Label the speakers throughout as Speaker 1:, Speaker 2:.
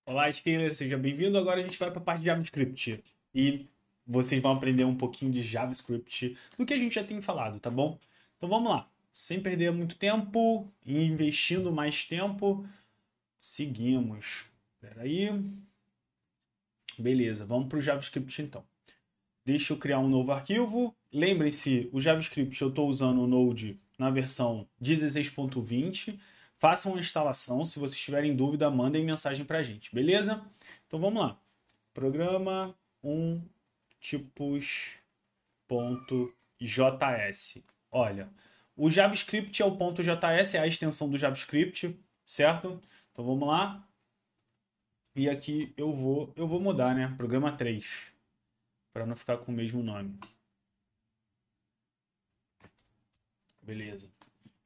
Speaker 1: Olá, Scaler, seja bem-vindo. Agora a gente vai para a parte de JavaScript e vocês vão aprender um pouquinho de JavaScript do que a gente já tem falado, tá bom? Então vamos lá. Sem perder muito tempo e investindo mais tempo, seguimos. Espera aí. Beleza, vamos para o JavaScript então. Deixa eu criar um novo arquivo. Lembrem-se, o JavaScript eu estou usando o Node na versão 16.20. Façam a instalação. Se vocês tiverem dúvida, mandem mensagem para a gente, beleza? Então vamos lá. Programa 1 tipos.js. Olha, o JavaScript é o .js, é a extensão do JavaScript, certo? Então vamos lá. E aqui eu vou mudar, né? Programa 3, para não ficar com o mesmo nome. Beleza.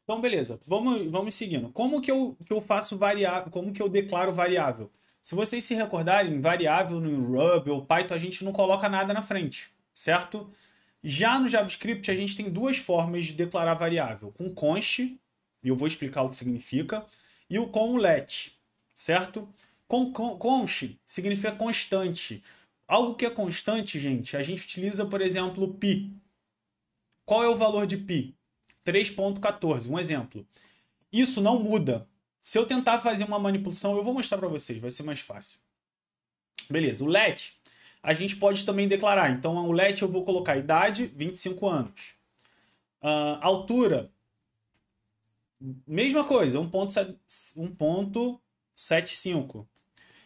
Speaker 1: Então, beleza. Vamos seguindo. Como que eu faço variável? Como que eu declaro variável? Se vocês se recordarem, variável no Ruby ou Python, a gente não coloca nada na frente, certo? Já no JavaScript, a gente tem duas formas de declarar variável. Com const, e eu vou explicar o que significa, e o com let, certo? Const significa constante. Algo que é constante, gente, a gente utiliza, por exemplo, pi. Qual é o valor de pi? 3.14, um exemplo. Isso não muda. Se eu tentar fazer uma manipulação, eu vou mostrar para vocês, vai ser mais fácil. Beleza, o let a gente pode também declarar. Então, o let eu vou colocar idade, 25 anos. Altura, mesma coisa, 1.75.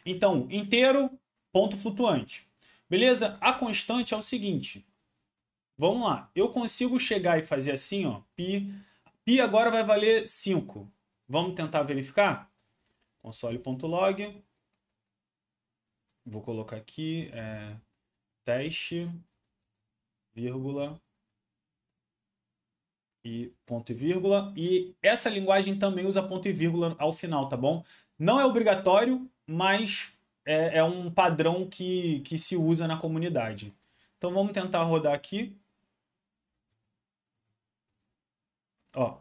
Speaker 1: Então, inteiro, ponto flutuante. Beleza? A constante é o seguinte. Vamos lá. Eu consigo chegar e fazer assim, ó. Pi. Pi agora vai valer 5. Vamos tentar verificar? Console.log. Vou colocar aqui teste, vírgula e ponto e vírgula. E essa linguagem também usa ponto e vírgula ao final, tá bom? Não é obrigatório, mas é um padrão que se usa na comunidade. Então vamos tentar rodar aqui. Ó,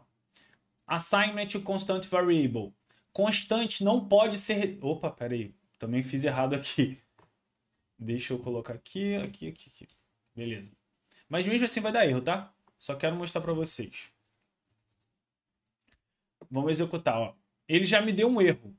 Speaker 1: assignment to constant variable. Constante não pode ser... Opa, peraí. Também fiz errado aqui. Deixa eu colocar aqui. Beleza. Mas mesmo assim vai dar erro, tá? Só quero mostrar para vocês. Vamos executar, ó. Ele já me deu um erro.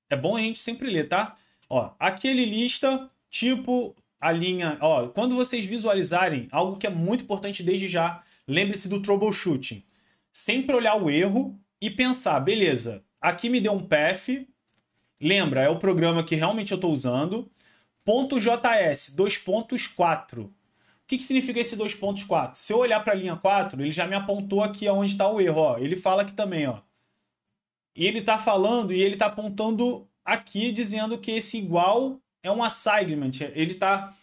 Speaker 1: É bom a gente sempre ler, tá? Ó, aqui ele lista, tipo, a linha... Ó, quando vocês visualizarem, algo que é muito importante desde já, lembre-se do troubleshooting. Sempre olhar o erro e pensar, beleza, aqui me deu um path, lembra, é o programa que realmente eu estou usando, .js, 2.4. O que significa esse 2.4? Se eu olhar para a linha 4, ele já me apontou aqui onde está o erro. Ó. Ele fala aqui também, ó. E ele está falando e ele está apontando aqui dizendo que esse igual é um assignment. Ele está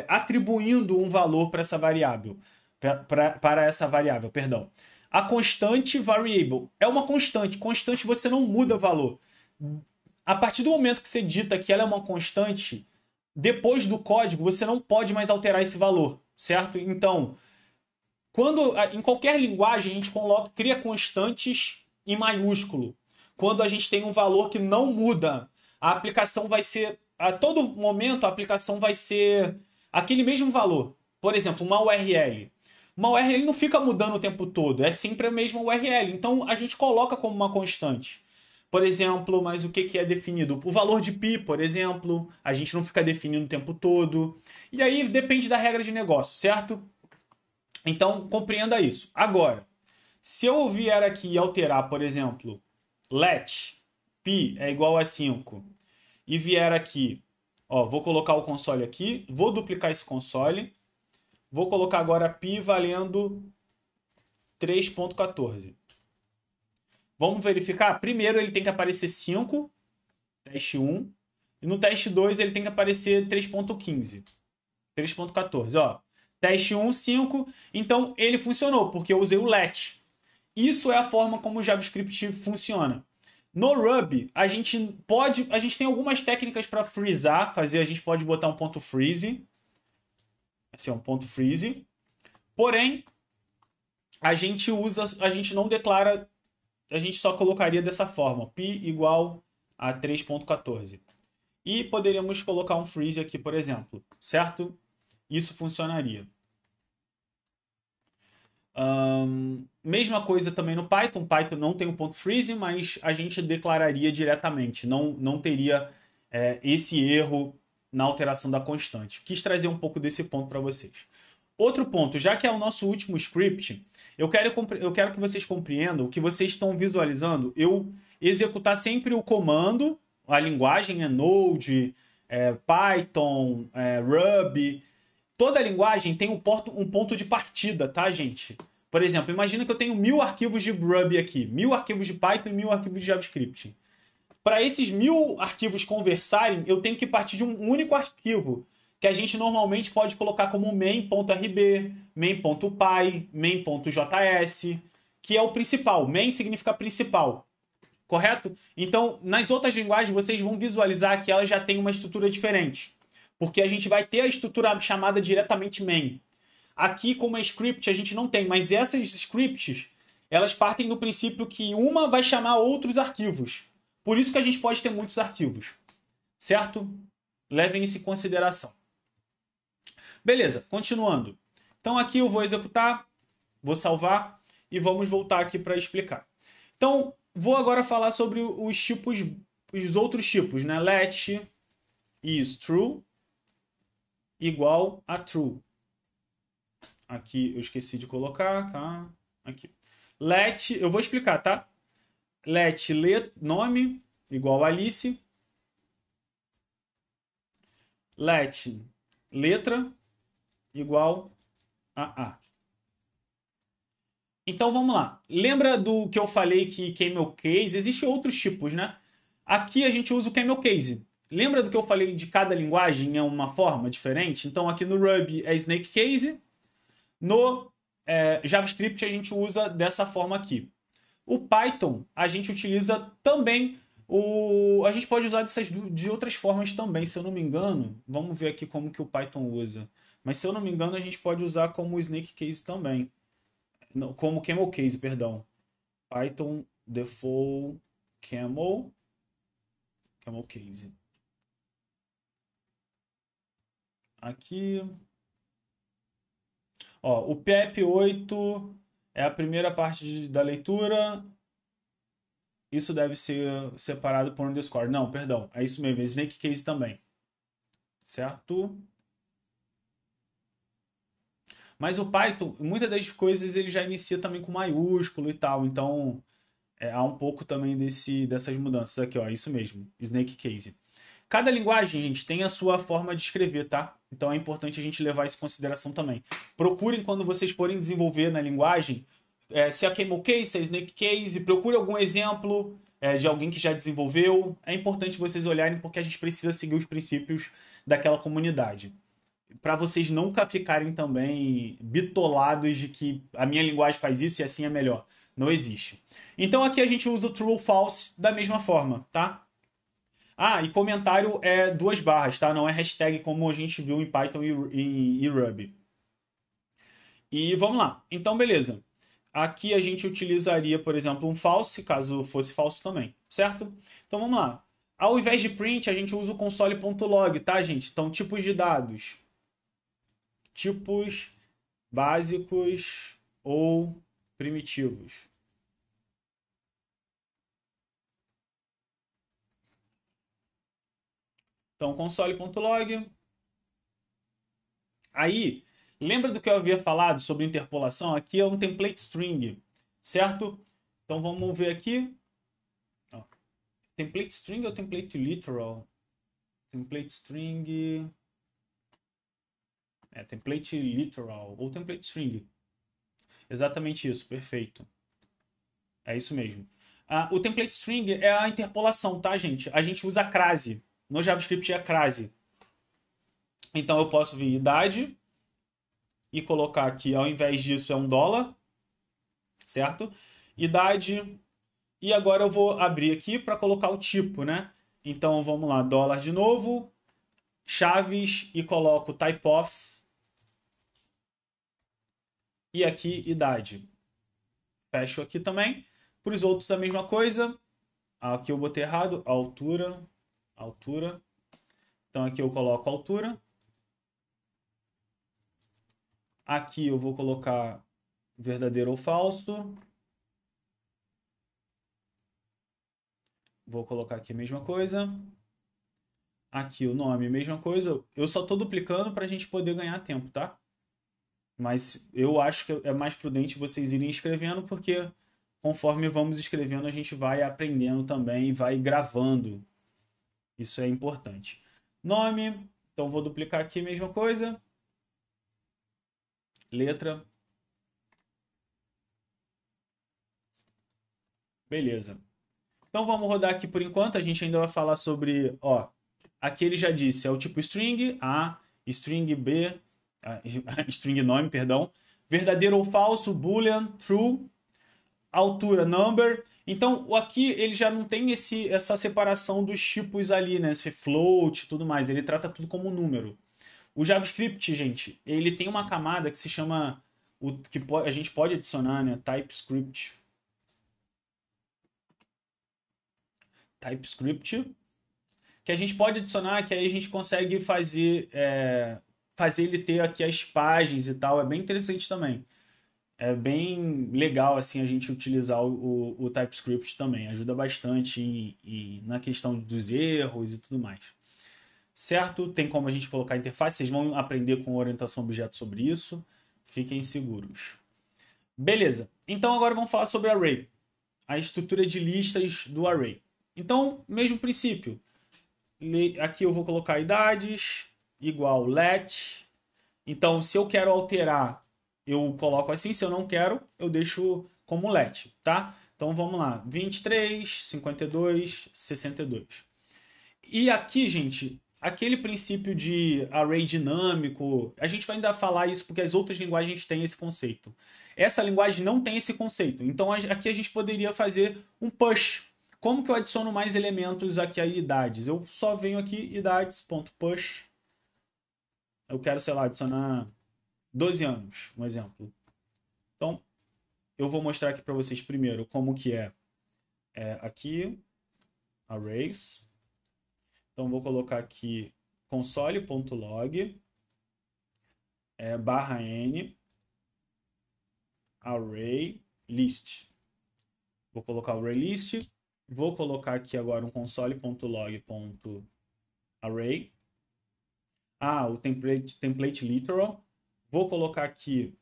Speaker 1: atribuindo um valor para essa variável. Para essa variável, perdão. A constante variable é uma constante. Constante você não muda valor. A partir do momento que você dita que ela é uma constante, depois do código você não pode mais alterar esse valor, certo? Então, em qualquer linguagem a gente cria constantes em maiúsculo. Quando a gente tem um valor que não muda, a aplicação vai ser... A todo momento a aplicação vai ser aquele mesmo valor. Por exemplo, uma URL. Uma URL não fica mudando o tempo todo, é sempre a mesma URL. Então a gente coloca como uma constante. Por exemplo, mas o que é definido? O valor de pi, por exemplo, a gente não fica definindo o tempo todo. E aí depende da regra de negócio, certo? Então compreenda isso. Agora, se eu vier aqui e alterar, por exemplo, let pi é igual a 5 e vier aqui, ó, vou colocar o console aqui, vou duplicar esse console, vou colocar agora pi valendo 3.14. Vamos verificar? Primeiro ele tem que aparecer 5, teste 1, e no teste 2 ele tem que aparecer 3.15, 3.14, ó. Teste 1, 5, então ele funcionou, porque eu usei o let. Isso é a forma como o JavaScript funciona. No Ruby, a gente tem algumas técnicas para freezar, a gente pode botar um ponto freeze, assim, um ponto freeze. Porém, a gente não declara, a gente só colocaria dessa forma, pi igual a 3.14. E poderíamos colocar um freeze aqui, por exemplo, certo? Isso funcionaria. Mesma coisa também no Python. Python não tem o ponto freeze, mas a gente declararia diretamente. Não teria esse erro na alteração da constante. Quis trazer um pouco desse ponto para vocês. Outro ponto, já que é o nosso último script, eu quero que vocês compreendam, que vocês estão visualizando, eu executar sempre o comando, a linguagem é Node, Python, Ruby. Toda linguagem tem um ponto de partida, tá, gente? Por exemplo, imagina que eu tenho 1000 arquivos de Ruby aqui, 1000 arquivos de Python e 1000 arquivos de JavaScript. Para esses 1000 arquivos conversarem, eu tenho que partir de um único arquivo, que a gente normalmente pode colocar como main.rb, main.py, main.js, que é o principal. Main significa principal, correto? Então, nas outras linguagens, vocês vão visualizar que ela já tem uma estrutura diferente, porque a gente vai ter a estrutura chamada diretamente main. Aqui, como é script, a gente não tem, mas essas scripts, elas partem do princípio que uma vai chamar outros arquivos. Por isso que a gente pode ter muitos arquivos, certo? Levem isso em consideração. Beleza, continuando. Então aqui eu vou executar, vou salvar e vamos voltar aqui para explicar. Então, vou agora falar sobre os tipos, os outros tipos, né? Let is true igual a true. Aqui eu esqueci de colocar, tá? Aqui. Let, eu vou explicar, tá? Let nome igual a Alice. Let letra igual a A. Então vamos lá. Lembra do que eu falei que camel case? Existem outros tipos, né? Aqui a gente usa o camel case. Lembra do que eu falei de cada linguagem é uma forma diferente? Então aqui no Ruby é snake case. No JavaScript a gente usa dessa forma aqui. O Python a gente utiliza também a gente pode usar de outras formas também, se eu não me engano. Vamos ver aqui como que o Python usa. Mas se eu não me engano, a gente pode usar como snake case também. Não, como camel case, perdão. Python default camel case. Aqui. Ó, o PEP8 é a primeira parte da leitura. Isso deve ser separado por underscore. Não, perdão. É isso mesmo. É snake case também. Certo? Mas o Python, muitas das coisas ele já inicia também com maiúsculo e tal. Então, há um pouco também dessas mudanças aqui, ó. Isso mesmo. Snake case. Cada linguagem, gente, tem a sua forma de escrever, tá? Então é importante a gente levar isso em consideração também. Procurem quando vocês forem desenvolver na linguagem, se é camel case, se é snake case, procure algum exemplo de alguém que já desenvolveu. É importante vocês olharem porque a gente precisa seguir os princípios daquela comunidade. Para vocês nunca ficarem também bitolados de que a minha linguagem faz isso e assim é melhor. Não existe. Então aqui a gente usa o true ou false da mesma forma, tá? Ah, e comentário é 2 barras, tá? Não é hashtag como a gente viu em Python e Ruby. E vamos lá. Então, beleza. Aqui a gente utilizaria, por exemplo, um false, caso fosse falso também, certo? Então, vamos lá. Ao invés de print, a gente usa o console.log, tá, gente? Então, tipos de dados. Tipos básicos ou primitivos. Então, console.log. Aí, lembra do que eu havia falado sobre interpolação? Aqui é um template string, certo? Então, vamos ver aqui. Ó, template string ou template literal? Template string... template literal ou template string. Exatamente isso, perfeito. É isso mesmo. O template string é a interpolação, tá, gente? A gente usa crase. No JavaScript é a crase. Então eu posso vir idade e colocar aqui, ao invés disso, é $1, certo? Idade. E agora eu vou abrir aqui para colocar o tipo, né? Então vamos lá, dólar de novo, chaves e coloco typeof. E aqui, idade. Fecho aqui também. Para os outros a mesma coisa. Aqui eu botei errado, altura. Então aqui eu coloco a altura. Aqui eu vou colocar verdadeiro ou falso. Vou colocar aqui a mesma coisa. Aqui o nome, mesma coisa. Eu só estou duplicando para a gente poder ganhar tempo, tá? Mas eu acho que é mais prudente vocês irem escrevendo, porque conforme vamos escrevendo, a gente vai aprendendo também e vai gravando. Isso é importante. Nome, então vou duplicar aqui a mesma coisa. Letra. Beleza. Então vamos rodar aqui por enquanto. A gente ainda vai falar sobre, ó, aqui ele já disse, é o tipo string A, string B, string nome, perdão, verdadeiro ou falso, boolean, true, altura, number. Então aqui ele já não tem essa separação dos tipos ali, né? Esse float e tudo mais. Ele trata tudo como número. O JavaScript, gente, ele tem uma camada que se chama, a gente pode adicionar, né? TypeScript. TypeScript, que a gente pode adicionar, que aí a gente consegue fazer ele ter aqui as páginas e tal. É bem interessante também. É bem legal assim a gente utilizar o TypeScript também. Ajuda bastante na questão dos erros e tudo mais. Certo? Tem como a gente colocar interface. Vocês vão aprender com orientação a objeto sobre isso. Fiquem seguros. Beleza. Então agora vamos falar sobre array. A estrutura de listas do array. Então, mesmo princípio. Aqui eu vou colocar idades igual let. Então, se eu quero alterar, eu coloco assim. Se eu não quero, eu deixo como let, tá? Então, vamos lá. 23, 52, 62. E aqui, gente, aquele princípio de array dinâmico, a gente vai ainda falar isso porque as outras linguagens têm esse conceito. Essa linguagem não tem esse conceito. Então, aqui a gente poderia fazer um push. Como que eu adiciono mais elementos aqui a idades? Eu só venho aqui, idades.push. Eu quero, sei lá, adicionar 12 anos, um exemplo. Então, eu vou mostrar aqui para vocês primeiro como que aqui, arrays. Então, vou colocar aqui console.log /n array list. Vou colocar o array list. Vou colocar aqui agora um console.log.array. O template literal. Vou colocar aqui.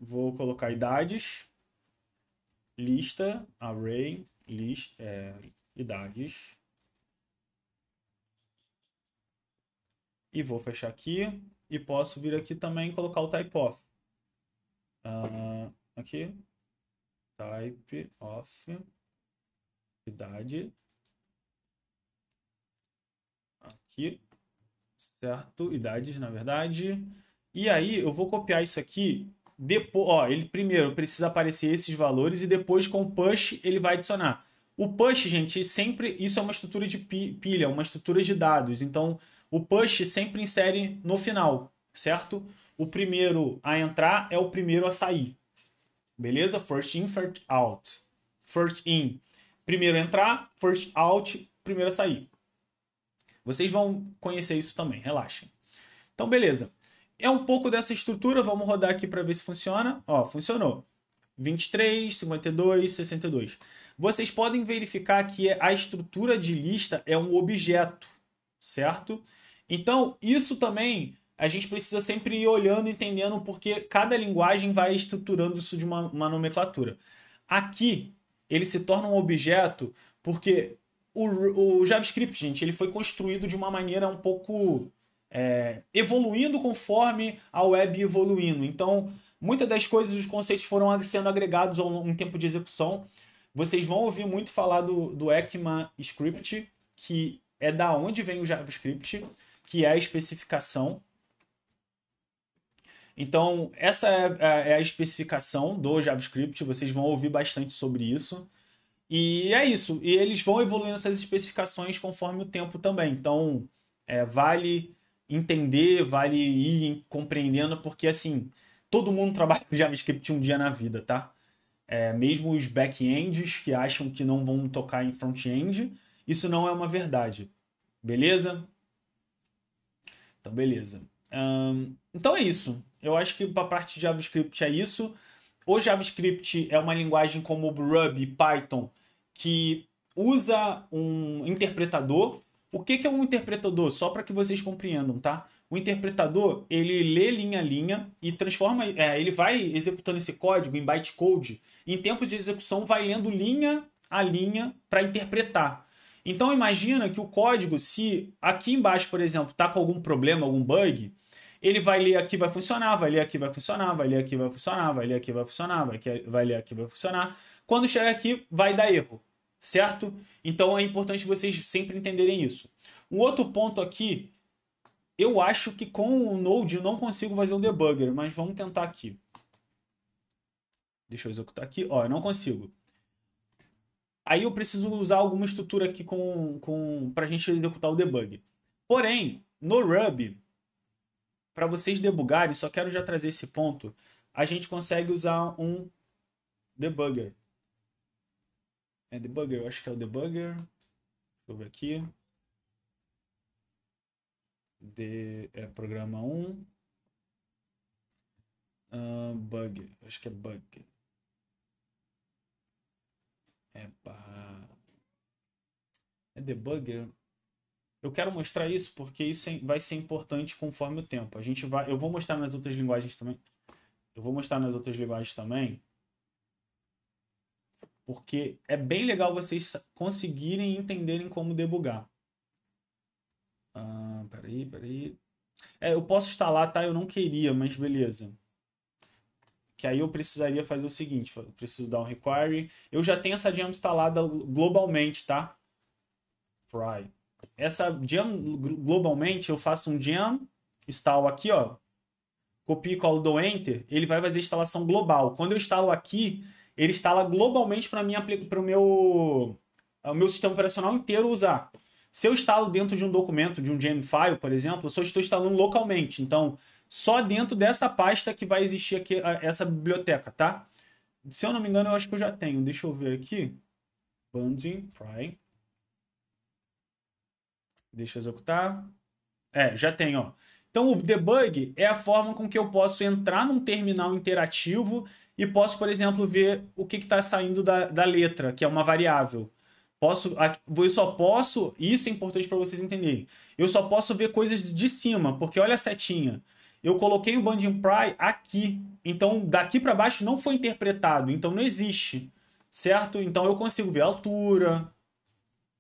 Speaker 1: Vou colocar idades. Lista, array, list, idades. E vou fechar aqui. E posso vir aqui também e colocar o type of. Aqui. Type of. Idade. Aqui. Certo? Idades, na verdade. E aí, eu vou copiar isso aqui. Depois, ó, ele primeiro precisa aparecer esses valores e depois com o push ele vai adicionar. O push, gente, sempre... Isso é uma estrutura de pilha, uma estrutura de dados. Então, o push sempre insere no final, certo? O primeiro a entrar é o primeiro a sair. Beleza? First in, first out. First in, primeiro a entrar. First out, primeiro a sair. Vocês vão conhecer isso também, relaxem. Então, beleza. É um pouco dessa estrutura, vamos rodar aqui para ver se funciona. Ó, funcionou. 23, 52, 62. Vocês podem verificar que a estrutura de lista é um objeto, certo? Então, isso também a gente precisa sempre ir olhando, entendendo, porque cada linguagem vai estruturando isso de uma nomenclatura. Aqui, ele se torna um objeto porque o JavaScript, gente, ele foi construído de uma maneira um pouco evoluindo conforme a web evoluindo. Então, muitas das coisas, os conceitos foram sendo agregados a um tempo de execução. Vocês vão ouvir muito falar do ECMAScript, que é da onde vem o JavaScript, que é a especificação. Então, essa é a especificação do JavaScript. Vocês vão ouvir bastante sobre isso. E é isso. E eles vão evoluindo essas especificações conforme o tempo também. Então, vale entender, vale ir compreendendo, porque assim, todo mundo trabalha com JavaScript um dia na vida, tá? Mesmo os back-ends que acham que não vão tocar em front-end, isso não é uma verdade. Beleza? Então, beleza. Então é isso. Eu acho que para a parte de JavaScript é isso. O JavaScript é uma linguagem como o Ruby, Python, que usa um interpretador. O que é um interpretador? Só para que vocês compreendam, tá? O interpretador, ele lê linha a linha e transforma, ele vai executando esse código em bytecode. E em tempo de execução, vai lendo linha a linha para interpretar. Então imagina que o código, se aqui embaixo, por exemplo, está com algum problema, algum bug, ele vai ler aqui, vai funcionar, vai ler aqui, vai funcionar, vai ler aqui, vai funcionar, vai ler aqui, vai funcionar, vai ler aqui, vai funcionar. Quando chegar aqui, vai dar erro, certo? Então é importante vocês sempre entenderem isso. Um outro ponto aqui, eu acho que com o Node eu não consigo fazer um debugger, mas vamos tentar aqui. Deixa eu executar aqui. Ó, eu não consigo. Aí eu preciso usar alguma estrutura aqui para a gente executar o debug. Porém, no Ruby, para vocês debugarem, só quero já trazer esse ponto, a gente consegue usar um debugger. É debugger, eu acho que é o debugger. Deixa eu ver aqui. Programa 1. Bug, acho que é bug. É debugger. Eu quero mostrar isso porque isso vai ser importante conforme o tempo. Eu vou mostrar nas outras linguagens também. Porque é bem legal vocês conseguirem entenderem como debugar. Peraí. Eu posso instalar, tá? Eu não queria, mas beleza. Que aí eu precisaria fazer o seguinte, eu preciso dar um require. Eu já tenho essa gem instalada globalmente, tá? Try. Essa gem globalmente, eu faço um gem install aqui, ó. Copio e colo do Enter, ele vai fazer instalação global. Quando eu instalo aqui, ele instala globalmente para o meu sistema operacional inteiro usar. Se eu instalo dentro de um documento, de um gem file, por exemplo, eu só estou instalando localmente. Então, só dentro dessa pasta que vai existir aqui essa biblioteca, tá? Se eu não me engano, eu acho que eu já tenho. Deixa eu ver aqui. Bunding, try. Deixa eu executar. Já tenho, ó. Então, o debug é a forma com que eu posso entrar num terminal interativo e posso, por exemplo, ver o que está saindo da letra, que é uma variável. Eu só posso, isso é importante para vocês entenderem, eu só posso ver coisas de cima, porque olha a setinha. Eu coloquei o Bunding Pry aqui, então daqui para baixo não foi interpretado, então não existe, certo? Então eu consigo ver a altura,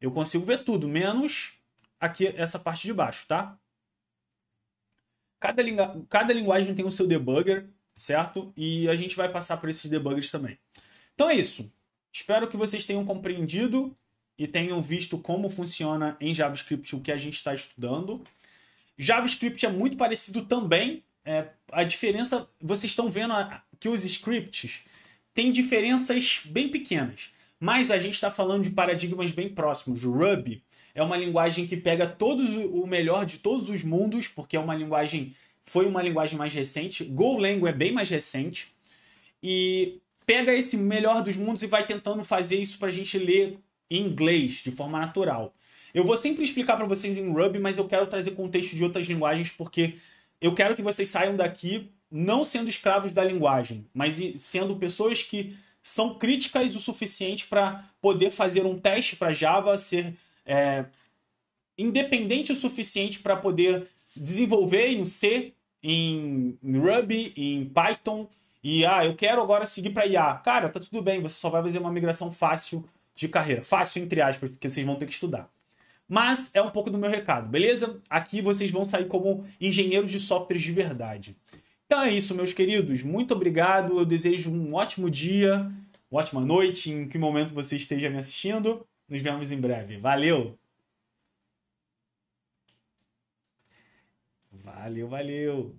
Speaker 1: eu consigo ver tudo, menos aqui essa parte de baixo, tá? Cada linguagem tem o seu debugger, certo? E a gente vai passar por esses debuggers também. Então é isso. Espero que vocês tenham compreendido e tenham visto como funciona em JavaScript o que a gente está estudando. JavaScript é muito parecido também. A diferença, vocês estão vendo que os scripts têm diferenças bem pequenas. Mas a gente está falando de paradigmas bem próximos. O Ruby é uma linguagem que pega o melhor de todos os mundos, porque foi uma linguagem mais recente. Golang é bem mais recente. E pega esse melhor dos mundos e vai tentando fazer isso para a gente ler em inglês, de forma natural. Eu vou sempre explicar para vocês em Ruby, mas eu quero trazer contexto de outras linguagens, porque eu quero que vocês saiam daqui não sendo escravos da linguagem, mas sendo pessoas que são críticas o suficiente para poder fazer um teste para Java, ser independente o suficiente para poder desenvolver em C, em Ruby, em Python, e eu quero agora seguir para IA. Cara, tá tudo bem, você só vai fazer uma migração fácil de carreira. Fácil entre aspas, porque vocês vão ter que estudar. Mas é um pouco do meu recado, beleza? Aqui vocês vão sair como engenheiros de softwares de verdade. Então é isso, meus queridos. Muito obrigado. Eu desejo um ótimo dia, uma ótima noite, em que momento você esteja me assistindo. Nos vemos em breve. Valeu! Valeu!